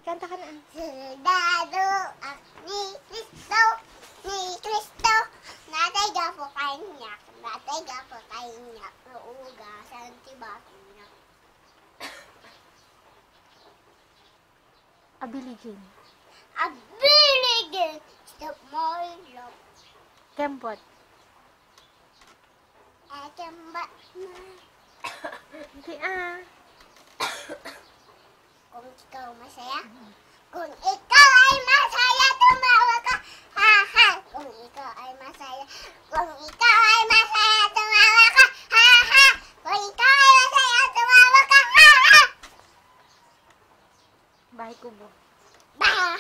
Kanta ka na. Soldado ni Kristo, natay gapo kanya, uugasan tibak niya. Abiligin. Abiligin, stop my love. Kembot. Kembat na. Hindi ah. Kung ikaw masaya, kung ikaw ay masaya, tumawa ka, ha ha. Kung ikaw ay masaya, kung ikaw ay masaya, tumawa ka, ha ha. Kung ikaw ay masaya, tumawa ka, ha ha. Bahay kubo. Bahay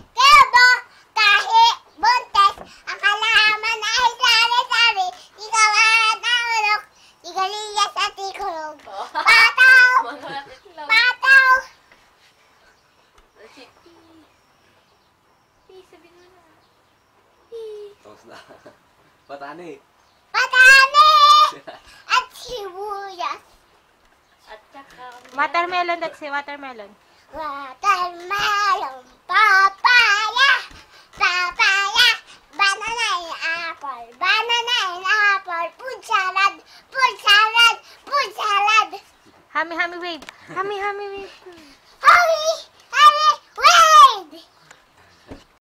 kubo, kahit buntes, ang halaman ay sari-sari, ikaw ay naulok, sigarilyas at ikulog. Pataw! Pataw! Sabihin mo na. Tapos na. Patani. Patani! At sibuyas. At saka... Watermelon, let's say watermelon. Watermelon, papaya, papaya, banana and apple, food salad, food salad, food salad. Hami, hami, wave. Hami, hami, wave. Hurry!